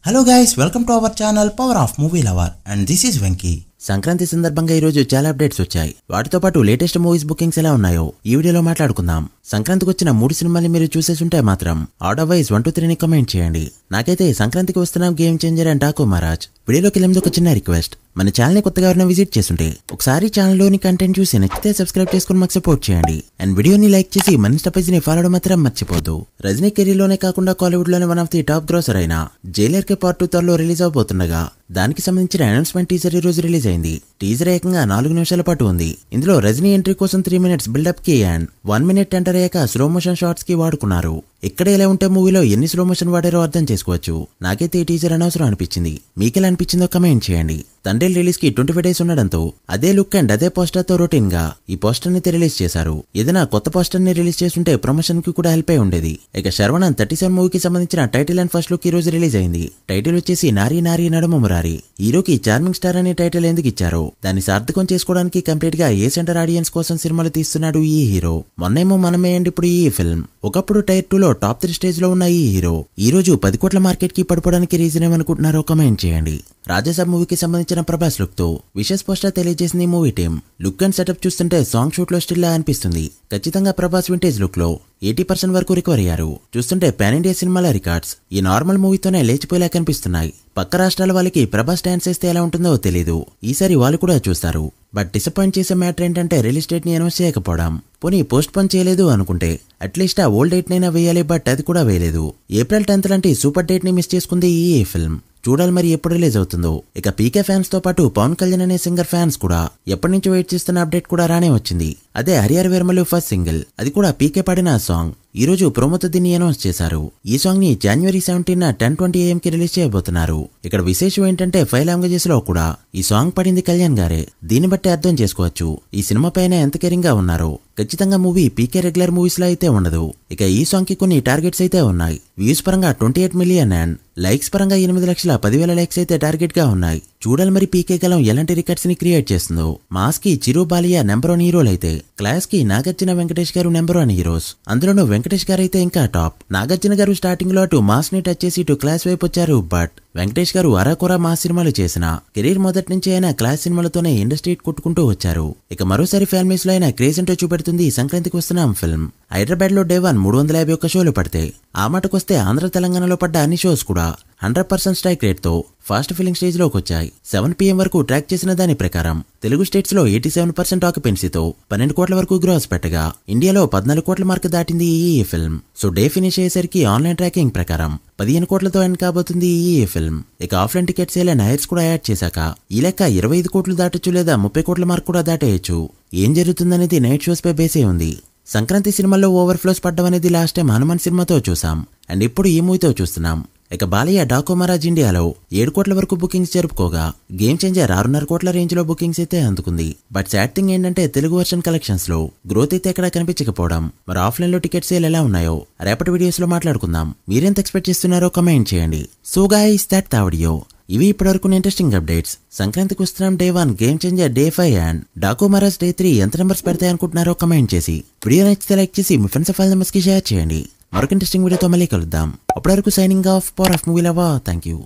Hello guys, welcome to our channel Power of Movie Lover and this is Venky. Sankranti సందర్భంగా ఈ రోజు చాలా updates వచ్చాయి. వాటితో పాటు లేటెస్ట్ మూవీస్ బుకింగ్స్ ఎలా ఉన్నాయో ఈ వీడియోలో మాట్లాడుకుందాం. సంక్రాంతికి వచ్చిన 3 సినిమాలు మీరు చూసేసుంటే మాత్రం ఆర్డర్ వైజ్ 1 2 3 ని కామెంట్ చేయండి. నాకైతే సంక్రాంతికి వస్తున్న game changer and Daaku Maharaj. వీడియోలోకి వెళ్ళే ఒక చిన్న రిక్వెస్ట్, మన ఛానల్ ని కొత్తగా ఎవరైనా విజిట్ చేస్తుంటే ఒకసారి ఛానల్ లోని కంటెంట్ చూసి నచ్చితే సబ్స్క్రైబ్ చేసుకుని మాకు సపోర్ట్ చేయండి. అండ్ వీడియోని లైక్ చేసి మన ఇన్స్టా పేజ్ ని ఫాలో మాత్రం మర్చిపోద్దు. రజనీ కెరీర్ లోనే కాకుండా కాలీవుడ్ లోనే one of the top grosser అయిన జైలర్ కే పార్ట్ 2 త్వరలో రిలీజ్ అవబోతుండగా దానికి సంబంధించిన అనౌన్స్మెంట్ టీజర్ ఈ రోజు రిలీజ్ అయింది. టీజర్ ఏకంగా 4 నిమిషాల పాటు ఉంది. ఇందులో రజనీ ఎంట్రీ కోసం 3 మినిట్స్ బిల్డప్ కి అండ్ 1 మినిట్ ఎంటర్ అయ్యాక స్లో మోషన్ షాట్స్ కి వాడుకున్నారు. ఇక్కడ ఎలా ఉంటే మూవీలో ఎన్ని స్లో మోషన్ వాడారో అర్థం చేసుకోవచ్చు. నాకైతే ఈ టీజర్ అనవసరం అనిపించింది. మీకెలా అనిపించిందో కమెంట్ చేయండి. తండ్రి రిలీజ్ కి 25 డేస్ ఉండడంతో అదే లుక్ అండ్ అదే పోస్టర్ తో రొటీన్ గా ఈ పోస్టర్ ని రిలీజ్ చేశారు. ఏదైనా కొత్త పోస్టర్ ని రిలీజ్ చేస్తుంటే ప్రమోషన్ కి కూడా హెల్ప్ అయి ఉండేది. ఇక శర్వణన్ 37 మూవీకి సంబంధించిన టైటిల్ అండ్ ఫస్ట్ లుక్ ఈ రోజు రిలీజ్ అయింది. టైటిల్ వచ్చేసి నారీ నారీ నడుమ మురారి. హీరోకి చార్మింగ్ స్టార్ అనే టైటిల్ ఎందుకు ఇచ్చారో దాన్ని సార్థకం చేసుకోవడానికి కంప్లీట్ గా ఏ సెంటర్ ఆడియన్స్ కోసం సినిమాలు తీస్తున్నాడు ఈ హీరో. మొన్నేమో మనమే అండ్ ఇప్పుడు ఈ ఫిల్మ్. ఒకప్పుడు టైర్ 2 లో టాప్ 3 స్టేజ్ లో ఉన్న ఈ హీరో ఈ రోజు 10 కోట్ల మార్కెట్ కి పడిపోవడానికి రీజన్ ఏమనుకుంటున్నారో కమెంట్ చేయండి. రాజాసాబ్ మూవీకి సంబంధించిన ప్రభాస్ లుక్ తో విశేష్ పోస్టర్ తెలియజేసింది movie team. Look and setup చూస్తుంటే సాంగ్ షూట్ లో స్టిల్ లా అనిపిస్తుంది. ఖచ్చితంగా ప్రభాస్ వింటేజ్ లుక్ లో 80% వరకు రికవర్ అయ్యారు. చూస్తుంటే పాన్ ఇండియా సినిమాల రికార్డ్స్ ఈ నార్మల్ మూవీతోనే లేచిపోయేలా కనిపిస్తున్నాయి. పక్క రాష్ట్రాల వాళ్ళకి ప్రభాస్ డాన్స్ చేస్తే ఎలా ఉంటుందో తెలీదు. ఈసారి వాళ్ళు కూడా చూస్తారు. బట్ డిసప్పాయింట్ చేసే మ్యాటర్ ఏంటంటే రిలీజ్ డేట్ ని అనౌన్స్ చేయకపోవడం. పోనీ పోస్ట్ పోన్ చేయలేదు అనుకుంటే అట్లీస్ట్ ఆ ఓల్డ్ డేట్ నైనా వేయాలి, బట్ అది కూడా వేయలేదు. ఏప్రిల్ 10th లాంటి సూపర్ డేట్ ని మిస్ చేసుకుంది ఈ ఫిల్మ్. చూడాలి మరి ఎప్పుడు రిలీజ్ అవుతుందో. ఇక పీకే ఫ్యాన్స్ తో పాటు పవన్ కళ్యాణ్ అనే సింగర్ ఫ్యాన్స్ కూడా ఎప్పటి నుంచో వెయిట్ చేస్తున్న అప్డేట్ కూడా రానే వచ్చింది. అదే హరిహర వీరమలు ఫస్ట్ సింగిల్, అది కూడా పీకే పాడిన సాంగ్ ఈ రోజు ప్రోమోతో దీన్ని అనౌన్స్ చేశారు. ఈ సాంగ్ ని January 17 10:20 AM కి రిలీజ్ చేయబోతున్నారు. ఇక్కడ విశేషం ఏంటంటే 5 లాంగ్వేజెస్ లో కూడా ఈ సాంగ్ పడింది కళ్యాణ్ గారే. దీన్ని బట్టి అర్థం చేసుకోవచ్చు ఈ సినిమా పైన ఎంత కేరింగ్ గా ఉన్నారో. ఖచ్చితంగా మూవీ పీకే రెగ్యులర్ మూవీస్ లో అయితే ఉండదు. ఇక ఈ సాంగ్ కి కొన్ని టార్గెట్స్ అయితే ఉన్నాయి. వ్యూస్ పరంగా 28 మిలియన్ అండ్ లైక్స్ పరంగా 8,10,000 లైక్స్ అయితే టార్గెట్ గా ఉన్నాయి. చూడాలి మరి పీకే గలం ఎలాంటి రికార్డ్స్ ని క్రియేట్ చేస్తుందో. మాస్ కి చిరు బాలియా నెంబర్ 1 హీరోలు అయితే క్లాస్ కి నాగార్జున వెంకటేష్ గారు నెంబర్ 1 హీరోస్. అందులోనూ వెంకటేష్ గారు అయితే ఇంకా టాప్. నాగార్జున గారు స్టార్టింగ్ లో అటు మాస్ ని టచ్ చేసి ఇటు క్లాస్ వైపు వచ్చారు. బట్ వెంకటేష్ గారు అరాకొర మాస్ సినిమాలు చేసిన కెరీర్ మొదటి నుంచి అయినా క్లాస్ సినిమాలతోనే ఇండస్ట్రీ కొట్టుకుంటూ వచ్చారు. ఇక మరోసారి ఫ్యామిలీస్ లో అయినా క్రేజ్ ఏంటో చూపెడుతుంది సంక్రాంతికి వస్తున్న ఫిల్మ్. హైదరాబాద్ లో డే 1 351 షోలు పడితే ఆ మాటకొస్తే ఆంధ్ర తెలంగాణలో పడ్డ అన్ని షోస్ కూడా 100% స్ట్రైక్ రేట్ తో ఫాస్ట్ ఫిల్లింగ్ స్టేజ్ లోకి వచ్చాయి. 7 PM వరకు ట్రాక్ చేసిన దాని ప్రకారం తెలుగు స్టేట్స్ లో 87% ఆక్యుపెన్సీతో 12 కోట్ల వరకు గ్రాస్ పెట్టగా ఇండియాలో 14 కోట్ల మార్క్ దాటింది ఈ ఫిల్మ్. సో డే ఫినిష్ అయ్యేసరికి ఆన్లైన్ ట్రాకింగ్ ప్రకారం 15 కోట్లతో ఎండ్ కాబోతుంది ఈ ఫిల్మ్. ఇక offline ticket sale and heirs కూడా యాడ్ చేశాక ఈ లెక్క 25 కోట్లు దాటొచ్చు లేదా 30 కోట్ల మార్క్ కూడా దాటేయచ్చు. ఏం జరుగుతుందనేది నైట్ షోస్ పై బేసే ఉంది. సంక్రాంతి సినిమాల్లో ఓవర్ఫ్లోస్ పడ్డం అనేది లాస్ట్ టైం హనుమాన్ సినిమాతో చూసాం అండ్ ఇప్పుడు ఈ మూవీతో చూస్తున్నాం. ఇక బాలయ్య డాకు మహారాజ్ ఇండియాలో 7 కోట్ల వరకు బుకింగ్స్ జరుపుకోగా గేమ్ చేంజర్ 6.5 కోట్ల రేంజ్ లో బుకింగ్స్ అయితే అందుకుంది. బట్ సాడ్ థింగ్ ఏంటంటే తెలుగు వర్షన్ కలెక్షన్స్ లో గ్రోత్ అయితే ఎక్కడ కనిపించకపోవడం. మరి ఆఫ్లైన్ లో టికెట్ సేల్ ఎలా ఉన్నాయో రేపటి వీడియోస్ లో మాట్లాడుకుందాం. మీరెంత ఎక్స్పెక్ట్ చేస్తున్నారో కమెంట్ చేయండి. So guys that the video. ఇవి ఇప్పటివరకు ఇంట్రెస్టింగ్ అప్డేట్స్. సంక్రాంతికి వస్తున్నాం day 1, game changer day 5 and Daaku Maharaj day 3 ఎంత నెంబర్స్ పెడతాయి అనుకుంటున్నారో కమెంట్ చేసి వీడియో నచ్చితే లైక్ చేసి మీ ఫ్రెండ్స్ ఫైల్ నెంబర్స్ కి షేర్ చేయండి. మరొక ఇంట్రెస్టింగ్ వీడియోతో మళ్ళీ కలుద్దాం. అప్పటి వరకు signing off, power of movie lover. Thank you.